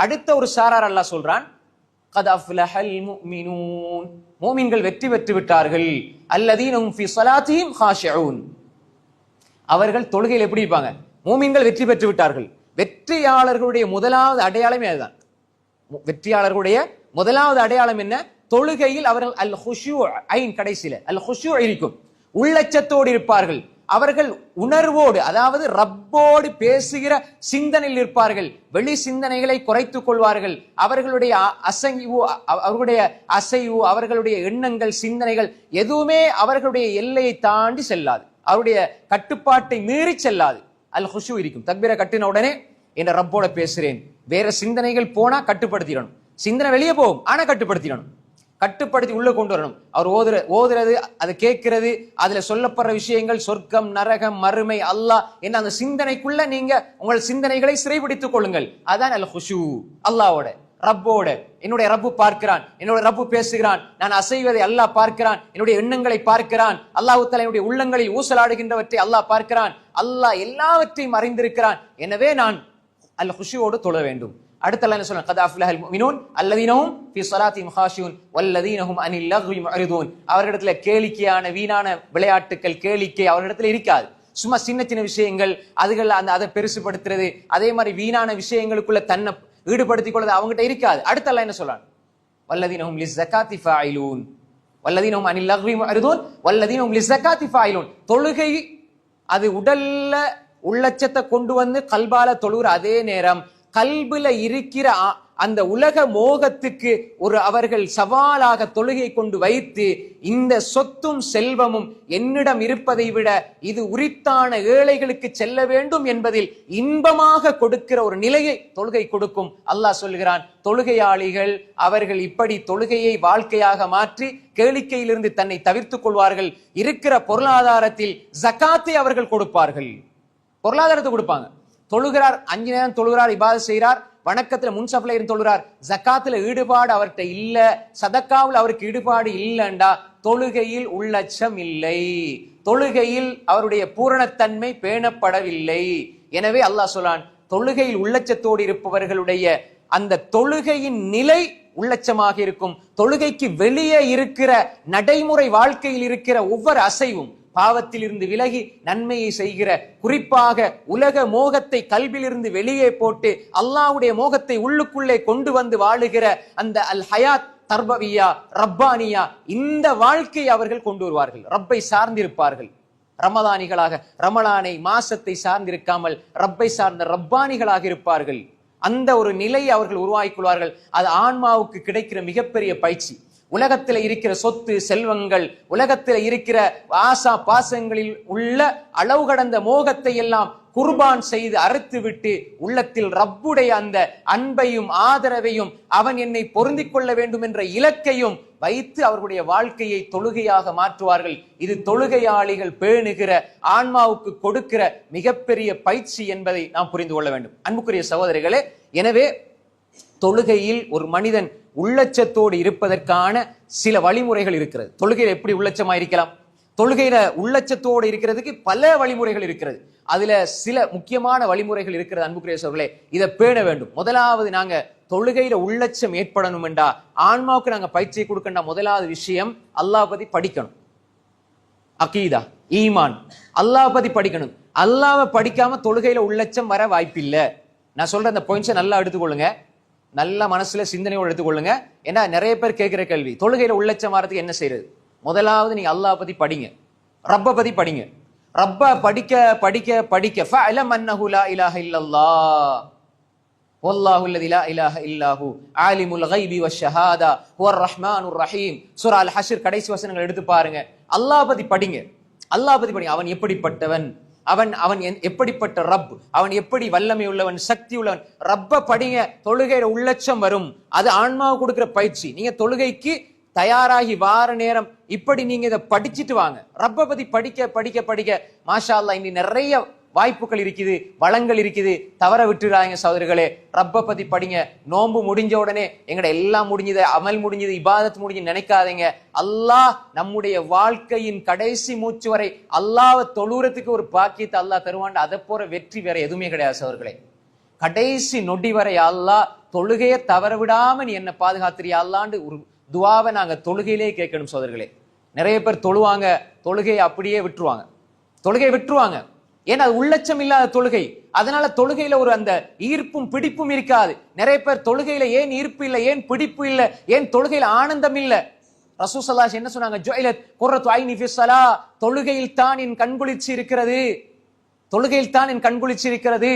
அடுத்த ஒரு சாரார் அல்லாஹ் சொல்றான், கத் அஃப்லஹல் முஃமினூன், மூமின்கள் வெற்றி பெற்று விட்டார்கள். அல்லதீன ஹும் ஃபீ ஸலாத்திஹிம் காஷிஊன், அவர்கள் தொழுகையில் எப்படி இருப்பாங்க? மூமின்கள் வெற்றி பெற்று விட்டார்கள். வெற்றியாளர்களுடைய முதலாவது அடையாளமே அதுதான். வெற்றியாளர்களுடைய முதலாவது அடையாளம் என்ன? தொழுகையில் அவர்கள் அல் ஹுஷூ, ஐன் கடைசியில அல் ஹுஷூ இருக்கும், உள்ளச்சத்தோடு இருப்பார்கள். அவர்கள் உணர்வோடு, அதாவது ரப்போடு பேசுகிற சிந்தனையில் இருப்பார்கள். வெளி சிந்தனைகளை குறைத்துக் கொள்வார்கள். அவர்களுடைய அசைவு, அவர்களுடைய எண்ணங்கள், சிந்தனைகள் எதுவுமே அவர்களுடைய எல்லையை தாண்டி செல்லாது, அவருடைய கட்டுப்பாட்டை மீறி செல்லாது. அல் ஹுஷூ இருக்கும். தக்பீர கட்டின உடனே என்ற ரப்போட பேசுறேன், வேற சிந்தனைகள் போனா கட்டுப்படுத்திடணும். சிந்தனை வெளியே போகும், ஆனா கட்டுப்படுத்திடணும். கட்டுப்படுத்தி உள்ள கொண்டு வரணும். அவர் ஓதுறது, அதை கேட்கிறது, அதுல சொல்லப்படுற விஷயங்கள், சொர்க்கம், நரகம், மறுமை, அல்லாஹ் என்ன, அந்த சிந்தனைக்குள்ள நீங்க உங்கள் சிந்தனைகளை சிறைபிடித்துக் கொள்ளுங்கள். அதான் அல் ஹுஷூ. அல்லாஹ்வோட, ரப்போட, என்னுடைய ரப்பு பார்க்கிறான், என்னோட ரப்பு பேசுகிறான், நான் அசைவதை அல்லாஹ் பார்க்கிறான், என்னுடைய எண்ணங்களை பார்க்கிறான். அல்லாஹ் தஆலா என்னுடைய உள்ளங்களில் ஊசலாடுகின்றவற்றை அல்லாஹ் பார்க்கிறான். அல்லாஹ் எல்லாவற்றையும் அறிந்திருக்கிறான். எனவே நான் அல் ஹுஷூவோடு தொழ வேண்டும். அடுத்த அல்லாஹ் என்ன சொல்றான்? கத் அஃப்லஹல் முஃமினூன் அல்லதீன ஹும் ஃபீ ஸலாத்திஹிம் காஷியூன் வல்லதீன ஹும் அனில் லக்வி முஅரிதூன். அவர்களிடத்துல கேளிக்கையான வீணான விளையாட்டுக்கள், கேளிக்கை அவர்களிடத்துல இருக்காது. சும்மா சின்ன சின்ன விஷயங்கள், அதுகள் அதை பெருசுபடுத்துறது, அதே மாதிரி வீணான விஷயங்களுக்குள்ள தன்னை ஈடுபடுத்திக் கொள்வது அவங்ககிட்ட இருக்காது. அடுத்த அல்லாஹ் என்ன சொல்றான்? வல்லதீன ஹும் லிஸ்ஸகாத்தி ஃபாயிலூன் வல்லதீன ஹும் அனில் லக்வி முஅரிதூன் வல்லதீன ஹும் லிஸ்ஸகாத்தி ஃபாயிலூன். தொழுகை அது உடல்ல உள்ளச்சத்தை கொண்டு வந்து கல்பால தொழுகிற அதே நேரம் கல்புல இருக்கிற அந்த உலக மோகத்துக்கு அவர்கள் சவாலாக தொழுகை கொண்டு வைத்து, இந்த சொத்தும் செல்வமும் என்னிடம் இருப்பதை விட இது உரித்தான ஏழைகளுக்கு செல்ல வேண்டும் என்பதில் இன்பமாக கொடுக்கிற ஒரு நிலையை தொழுகை கொடுக்கும். அல்லாஹ் சொல்கிறான், தொழுகையாளிகள் அவர்கள் இப்படி தொழுகையை வாழ்க்கையாக மாற்றி கேளிக்கையிலிருந்து தன்னை தவிர்த்துக் கொள்வார்கள். இருக்கிற பொருளாதாரத்தில் ஜகாத்தை அவர்கள் கொடுப்பார்கள். பொருளாதாரத்தை கொடுப்பாங்க. தொழுகிறார், 5 நேரம் தொழுகிறார், இபாதத் செய்கிறார், வணக்கத்துல முன்சஃப்ல இருந்து தொழுகிறார், ஜகாத்துல ஈடுபாடு அவர்கிட்ட இல்ல, சதக்காவில் அவருக்கு ஈடுபாடு இல்லைண்டா தொழுகையில் உள்ளச்சம் இல்லை, தொழுகையில் அவருடைய பூரணத்தன்மை பேணப்படவில்லை. எனவே அல்லாஹ் சொல்றான், தொழுகையில் உள்ளச்சத்தோடு இருப்பவர்களுடைய அந்த தொழுகையின் நிலை உள்ளச்சமாக இருக்கும். தொழுகைக்கு வெளியே இருக்கிற நடைமுறை வாழ்க்கையில் இருக்கிற ஒவ்வொரு அசைவும் பாவத்தில் இருந்து விலகி நன்மையை செய்கிற, குறிப்பாக உலக மோகத்தை கல்விலிருந்து வெளியே போட்டு அல்லாஹ்வுடைய மோகத்தை உள்ளுக்குள்ளே கொண்டு வந்து வாழுகிற அந்த அல் ஹயாத் தர்பவியா, ரப்பானியா, இந்த வாழ்க்கையை அவர்கள் கொண்டு வருவார்கள். ரப்பை சார்ந்திருப்பார்கள். ரமதானிகளாக, ரமலானை மாசத்தை சார்ந்திருக்காமல் ரப்பை சார்ந்த ரப்பானிகளாக இருப்பார்கள். அந்த ஒரு நிலையை அவர்கள் உருவாக்கிக் கொள்வார்கள். அது ஆன்மாவுக்கு கிடைக்கிற மிகப்பெரிய பயிற்சி. உலகத்தில் இருக்கிற சொத்து செல்வங்கள், உலகத்தில் இருக்கிற ஆசா பாசங்களில் உள்ள அளவு கடந்த மோகத்தை எல்லாம் குர்பான் செய்து அறுத்து விட்டு உள்ளத்தில் ரப்புடைய அந்த அன்பையும் ஆதரவையும், அவன் என்னை பொருந்திக் கொள்ள வேண்டும் என்ற இலக்கையும் வைத்து அவர்களுடைய வாழ்க்கையை தொழுகையாக மாற்றுவார்கள். இது தொழுகையாளிகள் பேணுகிற, ஆன்மாவுக்கு கொடுக்கிற மிகப்பெரிய பயிற்சி என்பதை நாம் புரிந்து கொள்ள வேண்டும். அன்புக்குரிய சகோதரிகளே, எனவே தொழுகையில் ஒரு மனிதன் உள்ளச்சத்தோடு இருப்பதற்கான சில வழிமுறைகள் இருக்கிறது. தொழுகையில எப்படி உள்ளச்சமா இருக்கலாம்? தொழுகையில உள்ளச்சத்தோடு இருக்கிறதுக்கு பல வழிமுறைகள் இருக்கிறது. அதுல சில முக்கியமான வழிமுறைகள் இருக்கிறது. அன்புக்குரிய சகோதரர்களே, இதை பேண வேண்டும். முதலாவது, நாங்க தொழுகையில உள்ளச்சம் ஏற்படணும் என்றா, ஆன்மாவுக்கு நாங்க பயிற்சியை கொடுக்கண்டா, முதலாவது விஷயம் அல்லாஹ் பத்தி படிக்கணும். அகீதா, ஈமான், அல்லாஹ் பத்தி படிக்கணும். அல்லாஹ்வை படிக்காம தொழுகையில உள்ளச்சம் வர வாய்ப்பில்லை. நான் சொல்ற அந்த பாயிண்ட்ஸை நல்லா எடுத்துக்கொள்ளுங்க, நல்ல மனசுல சிந்தனையோடு எடுத்துக்கொள்ளுங்க. ஏன்னா நிறைய பேர் கேட்கிற கேள்வி, தொழுகையில உள்ளச்சம் வரதுக்கு என்ன செய்யறது? முதலாவது நீங்க அல்லாஹ் பத்தி படிங்க, ரப்ப பத்தி படிங்க. ரப்ப படிக்க படிக்க படிக்க ஃபஅலம் அன்னஹு லா இலாஹ இல்லல்லாஹ் வல்லாஹு அல்லதி லா இலாஹ இல்லாஹு ஆலிமுல் கைபி வஷ்ஷஹாதா ஹுவர் ரஹ்மானுர் ரஹீம். சூரா அல் ஹஷ்ர் கடைசி வசனங்கள் எடுத்து பாருங்க. அல்லாஹ் பத்தி படிங்க, அல்லாஹ் பத்தி படிங்க. அவன் எப்படிப்பட்டவன், அவன் எப்படிப்பட்ட ரப், அவன் எப்படி வல்லமை உள்ளவன், சக்தி உள்ளவன். ரப்ப படிங்க, தொழுகையில உள்ளச்சம் வரும். அது ஆன்மாவுக்கு கொடுக்கிற பயிற்சி. நீங்க தொழுகைக்கு தயாராகி வார நேரம் இப்படி நீங்க இதை படிச்சுட்டு வாங்க. ரப்ப பத்தி படிக்க படிக்க படிக்க மாஷா அல்லாஹ் இன்னி நிறைய வாய்ப்புகள் இருக்குது, வளங்கள் இருக்குது. தவற விட்டுறாங்க சகோதரர்களே. ரப்ப பத்தி படிங்க. நோன்பு முடிஞ்ச உடனே எங்கட எல்லாம் முடிஞ்சது, அமல் முடிஞ்சது, இபாதத் முடிஞ்சு நினைக்காதீங்க. அல்லாஹ் நம்முடைய வாழ்க்கையின் கடைசி மூச்சு வரை அல்லாஹ்வை தொழுறதுக்கு ஒரு பாக்கியத்தை அல்லாஹ் தருவான். அதை போற வெற்றி வேற எதுவுமே கிடையாது சகோதரர்களே. கடைசி நொடி வரை அல்லாஹ் தொழுகையை தவற விடாம நீ என்ன பாதுகாத்திரியா அல்லாண்டு ஒரு துவாவை நாங்க தொழுகையிலே கேட்கணும் சோதர்களே. நிறைய பேர் தொழுவாங்க, தொழுகையை அப்படியே விட்டுருவாங்க. ஏன்னா அது உள்ளட்சம் இல்லாத தொழுகை. அதனால தொழுகையில ஒரு அந்த ஈர்ப்பும் பிடிப்பும் இருக்காது. நிறைய பேர் தொழுகையில ஏன் ஈர்ப்பு இல்லை, ஏன் பிடிப்பு இல்லை, ஏன் தொழுகையில ஆனந்தம் இல்லை? ரசூல் ஸல்லல்லாஹு அலைஹி வஸல்லம் என்ன சொன்னாங்க? ஜுஇலத் குர்ரத்து ஐனி ஃபி ஸலா, தொழுகையில் தான் என் கண்குளிர்ச்சி இருக்கிறது, தொழுகையில் தான் என் கண்குளிர்ச்சி இருக்கிறது.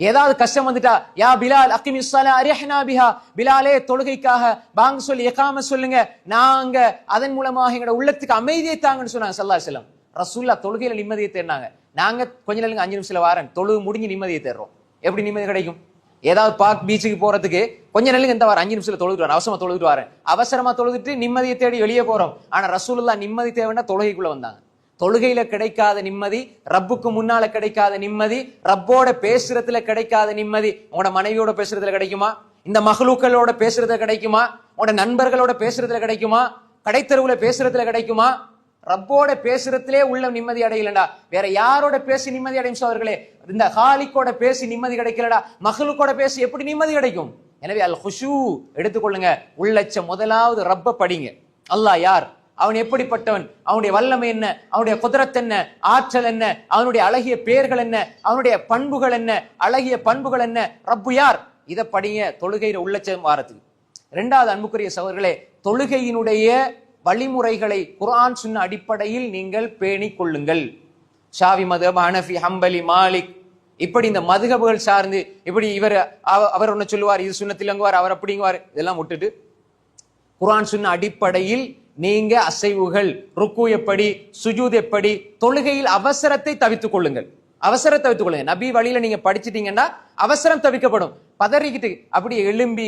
ஏதாவது கஷ்டம் வந்துட்டா, யா பிலால் அகிமிஸ் ஸலா அரிஹ்னா பிஹா, பிலாலே தொழுகைக்காக பாங்கு சொல்லி இகாம சொல்லுங்க, நாங்க அதன் மூலமாக எங்களோட உள்ளத்துக்கு அமைதியை தாங்கன்னு சொன்னாங்க ஸல்லல்லாஹு அலைஹி வஸல்லம். ரசூலுல்லாஹ் தொழுகையில நிம்மதியை தேடினாங்க. நாங்க கொஞ்ச நேரம் 5 நிமிஷத்துல வாரேன், தொழுகு முடிஞ்சு நிம்மதியை தேடுறோம். எப்படி நிம்மதி கிடைக்கும்? ஏதாவது பார்க் பீச்சுக்கு போறதுக்கு கொஞ்ச நேரம் இந்த வாரம் 5 நிமிஷத்துல தொழுதுட்டு வரேன், அவசரமா தொழுதுட்டு வரேன், அவசரமா தொழுதுட்டு நிம்மதியை தேடி வெளியே போறோம். ஆனா ரசூலுல்லாஹ் நிம்மதி தேவைன்னா தொழுகைக்குள்ள வந்தாங்க. தொழுகையில கிடைக்காத நிம்மதி, ரப்புக்கு முன்னால கிடைக்காத நிம்மதி, ரப்போட பேசுறதுல கிடைக்காத நிம்மதி உங்களோட மனைவியோட பேசுறதுல கிடைக்குமா? இந்த மஹ்லூக்களோட பேசுறதுல கிடைக்குமா? உங்களோட நண்பர்களோட பேசுறதுல கிடைக்குமா? கடைத்தெருவுல பேசுறதுல கிடைக்குமா? ரப்போட பேசுறதுலே உள்ள நிம்மதி அடையலடா, வேற யாரோட பேசி நிம்மதி அடையும் சோதர்களே? இந்த ஹாலிக்கோட பேசி நிம்மதி கிடைக்கலடா, மஹ்லூக்கோட பேசி எப்படி நிம்மதி கிடைக்கும்? எனவே அல் குஷூ எடுத்துக்கொள்ளுங்க. உள்ளட்சம் முதலாவது ரப்ப படிங்க. அல்லாஹ் யார், அவன் எப்படிப்பட்டவன், அவனுடைய வல்லமை என்ன, அவனுடைய குதரத் என்ன, ஆற்றல் என்ன, அவனுடைய அழகிய பெயர்கள் என்ன, அவனுடைய பண்புகள் என்ன, அழகிய பண்புகள் என்ன, ரப்பு யார், இதை படிங்க தொழுகையில உள்ளட்சம் வாரத்துக்கு. இரண்டாவது அன்புக்குரிய சகோதரர்களே, தொழுகையினுடைய வழிமுறைகளை குர்ஆன் சுன்னா அடிப்படையில் நீங்கள் பேணிக் கொள்ளுங்கள். ஷாஃபி மதுஹப், ஹனஃபி, ஹம்பலி, மாலிக், இப்படி இந்த மதுஹபுகள் சார்ந்து இப்படி அவர் ஒன்னு சொல்லுவார், இது சுன்னத்திலங்குவார், அவர் அப்படிங்குவார், இதெல்லாம் விட்டுட்டு குர்ஆன் சுன்னா அடிப்படையில் நீங்க அசைவுகள், ருக்கு எப்படி, சுஜூத் எப்படி, தொழுகையில் அவசரத்தை தவித்துக் கொள்ளுங்கள். அவசரத்தை தவித்துக் கொள்ளுங்க. நபி வழியில நீங்க படிச்சிட்டீங்கன்னா அவசரம் தவிர்க்கப்படும். பதறிக்கிட்டு அப்படி எலும்பி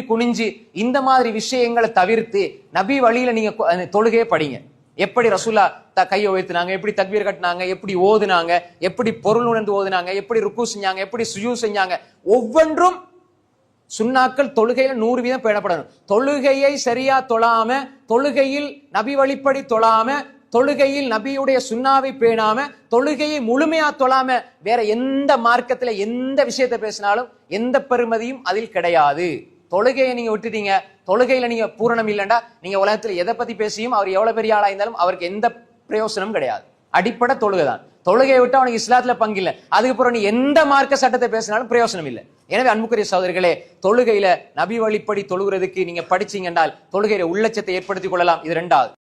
குனிஞ்சி இந்த மாதிரி விஷயங்களை தவிர்த்து நபி வழியில நீங்க தொழுகையை படிங்க. எப்படி ரசூலா கையை உயர்த்தினாங்க, எப்படி தக்பீர் கட்டினாங்க, எப்படி ஓதுனாங்க, எப்படி பொருள் உணர்ந்து ஓதுனாங்க, எப்படி ருக்கு செஞ்சாங்க, எப்படி சுஜூத் செஞ்சாங்க, ஒவ்வொன்றும் சுன்னாக்கள் தொழுகையில 100% பேணப்படணும். தொழுகையை சரியா தொழாம, தொழுகையில் நபி வழிப்படி தொழாம, தொழுகையில் நபியுடைய சுன்னாவை பேணாம, தொழுகையை முழுமையா தொழாம வேற எந்த மார்க்கத்துல எந்த விஷயத்தை பேசினாலும் எந்த பெருமதியும் அதில் கிடையாது. தொழுகையை நீங்க விட்டுட்டீங்க, தொழுகையில நீங்க பூரணம் இல்லைண்டா நீங்க உலகத்துல எதை பத்தி பேசியும் அவர் எவ்வளவு பெரிய ஆளா இருந்தாலும் அவருக்கு எந்த பிரயோசனமும் கிடையாது. அடிப்படை தொழுகை தான். தொழுகையை விட்டு அவனுக்கு இஸ்லாத்துல பங்கு இல்லை. அதுக்கப்புறம் நீ எந்த மார்க்க சட்டத்தை பேசினாலும் பிரயோசனம் இல்லை. எனவே அன்புக்குரிய சகோதரர்களே, தொழுகையில நபி வழிப்படி தொழுகிறதுக்கு நீங்க படிச்சீங்க என்றால் தொழுகையில உள்ளட்சத்தை ஏற்படுத்திக் கொள்ளலாம். இது இரண்டாவது.